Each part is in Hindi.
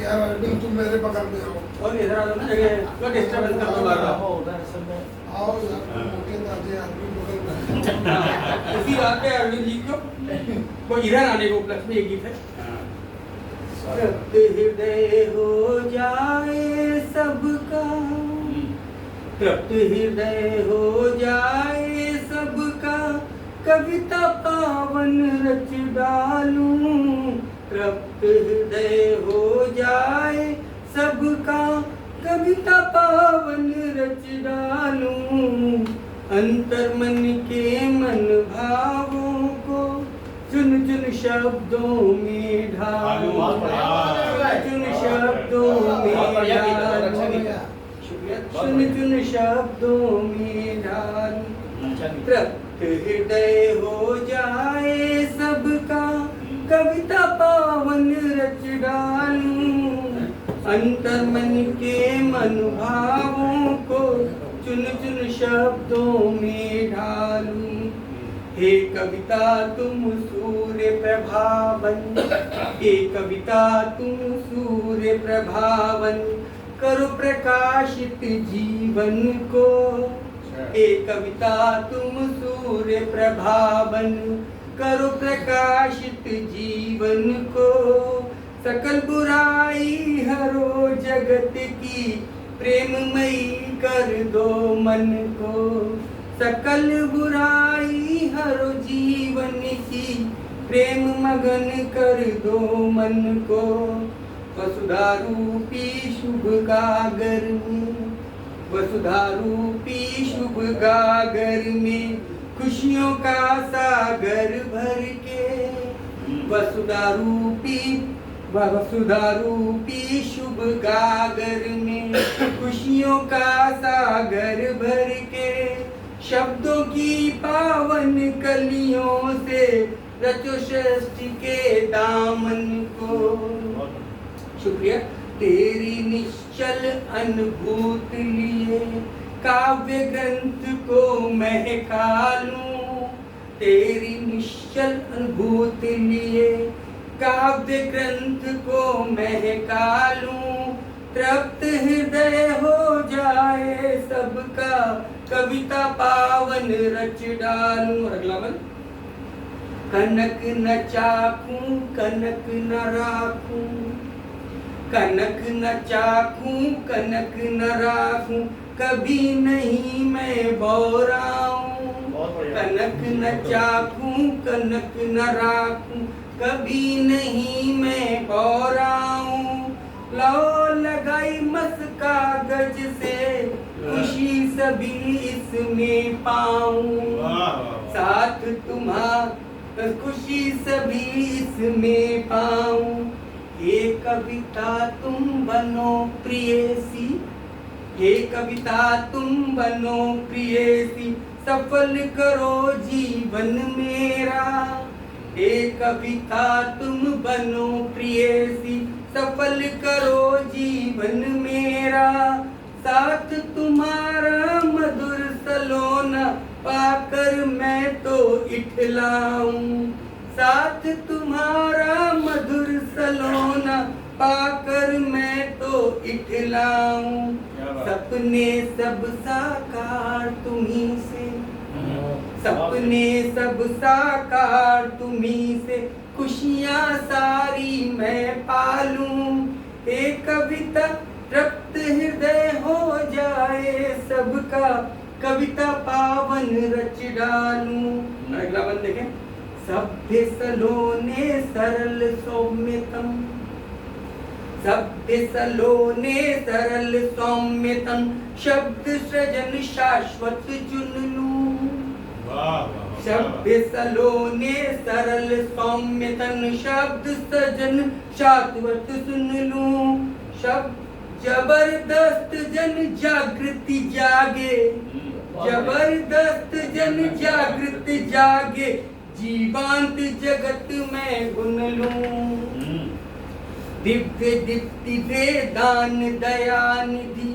यार अरविंद तुम मेरे बगल में हो। और इधर आ जाओ ना, जगह तो डिस्टर्बेंस कर दो बार बार। आओ यार, मोटे ताजे आदमी बगल में। इसी बात पे अरविंद जी को वो इधर आने को उपलक्ष्य में एक गीत है। तृप्त हृदय हो जाए सबका, तृप्त हृदय हो जाए सबका, कविता पावन रच डालूं। तृप्त हृदय हो जाए सबका, कविता पावन रच डालूं। अंतर मन के मन भावों को चुन चुन शब्दों में ढालूं, चुन शब्दों में ढालूं, चुन चुन शब्दों में ढालूं। तृप्त हृदय हो जाए सबका, कविता पावन रच डालूं। अंतर मन के मनोभावों को चुन चुन शब्दों में ढालूं। हे कविता तुम सूर्य प्रभावन, हे कविता तुम सूर्य प्रभावन, करो प्रकाशित जीवन को। हे कविता तुम सूर्य प्रभावन, करो प्रकाशित जीवन को। सकल बुराई हरो जगत की, प्रेममयी कर दो मन को। सकल बुराई हरो जीवन की, प्रेम मगन कर दो मन को। वसुधा रूपी शुभ गागर में, वसुधा रूपी शुभ गागर में, खुशियों का सागर भर के। वसुधा रूपी शुभ गागर में, खुशियों का सागर भर के। शब्दों की पावन कलियों से रचो सृष्टि के दामन को। शुक्रिया। तेरी निश्चल अनुभूत लिए काव्य ग्रंथ को महका लूं। तेरी निश्चल अनुभूत लिए काव्य ग्रंथ को महका लूं। तृप्त हृदय हो जाए सबका, कविता पावन रच डालूं। और अगला बल, कनक न चाखूं कनक न राखूं, कनक न चाखूं कनक न राखूं, कभी नहीं मैं बौराऊं। कनक न चाखूं कनक न राखूं, कभी नहीं मैं बौराऊं। लो लगाई मस कागज से, खुशी सभी इसमें पाऊं। साथ तुम्हारा खुशी सभी इसमें पाऊं। हे कविता तुम बनो प्रियसी, हे कविता तुम बनो प्रियसी, सफल करो जीवन मेरा। हे कविता तुम बनो प्रियसी, सफल करो जीवन मेरा। साथ तुम्हारा मधुर सलोना पाकर मैं तो इठलाऊं। साथ तुम्हारा मधुर सलोना पाकर मैं तो इठलाऊं। सपने सब साकार तुम्ही से, सपने सब साकार तुम्ही से, खुशियाँ सारी मैं पालूं। हे कविता तृप्त हृदय हो जाए सबका, कविता पावन रच डालूं। अगला बंद देखें। सभ्य सलोने सरल सौम्यतम, सभ्य सलोने सरल सौम्यतम, शब्द सृजन शाश्वत चुन लूं। सभ्य सलोने सरल सौम्यतन, शब्द सृजन शाश्वत सुन लूं। शब्द जबरदस्त जन जागृति जागे, जबरदस्त जन जागृति जागे, जीवांत जगत में गुन लूं। दिव्य दीप्ति दे दान दया निधि,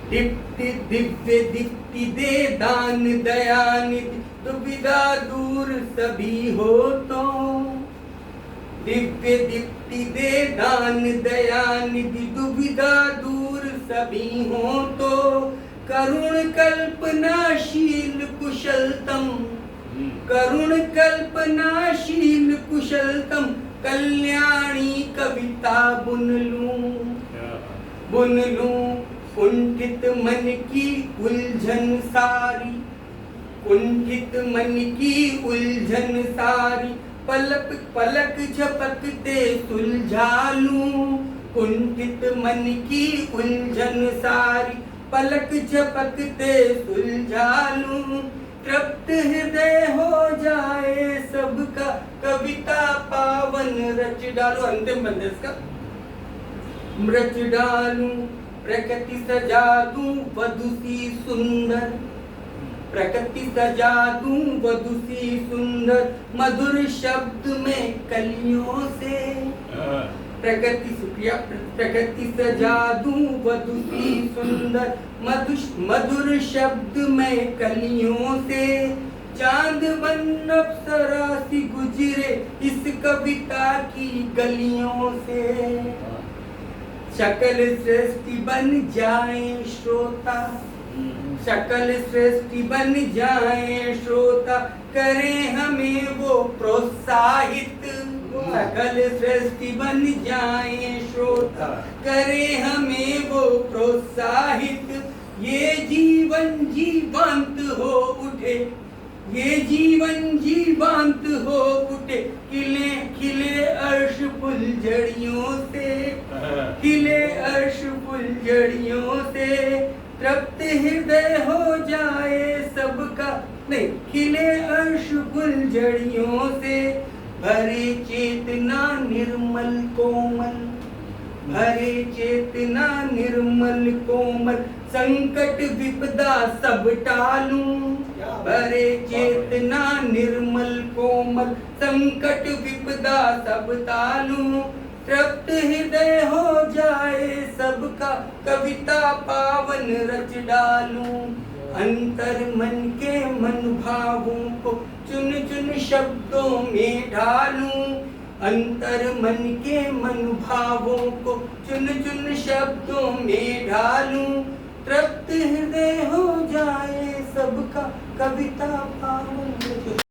दीप्ति दिव्य दीप्ति दे दान दया निधि, दुविधा दूर सभी हो तो। दिव्य दीप्ति दे दान दया सभी हो तो करुण कल्पनाशील कुशलतम, करुण कल्पनाशील कुशलतम कल्याणी कविता बुन लूं कुंठित मन की उलझन सारी, कुंठित मन की उलझन सारी पलक पलक झपकते सुलझा लूं, कुंठित मन की उलझन सारी पलक झपकते सुलझा लूं, तृप्त हृदय हो जाए सबका कविता पावन रच डालूं। अंतिम बंद इसका, रच डालूं प्रकृति सजा दूं वधु सी सुंदर, प्रकृति सजा दूं वधु सी सुंदर मधुर शब्द में कलियों से, प्रकृति सुप्रिया प्रकृति सजा दूं वधु सी सुंदर मधुर शब्द में कलियों से, चांद बन अप्सरा सी गुजरे इस कविता की गलियों से, शकल सृष्टि बन जाए श्रोता, शकल सृष्टि बन जाए श्रोता करें हमें वो प्रोत्साहित, सकल सृष्टि बन जाए श्रोता करें हमें वो प्रोत्साहित, ये जीवन जीवंत हो उठे, ये जीवन जीवंत हो उठे खिले खिले अर्श फुलझड़ियों से, खिले अर्श फुलझड़ियों से तृप्त हृदय हो जाए सबका, नहीं खिले अर्श फुलझड़ियों से भरे चेतना निर्मल कोमल, भरे चेतना निर्मल कोमल संकट विपदा सब टालूं, भरे चेतना निर्मल कोमल संकट विपदा सब टालूं, तृप्त हृदय हो जाए सबका कविता पावन रच डालूं, अंतर मन के मन भावों को चुन चुन शब्दों में ढालूं, अंतर मन के मन भावों को चुन चुन शब्दों में ढालूं, तृप्त हृदय हो जाए सबका कविता पावन।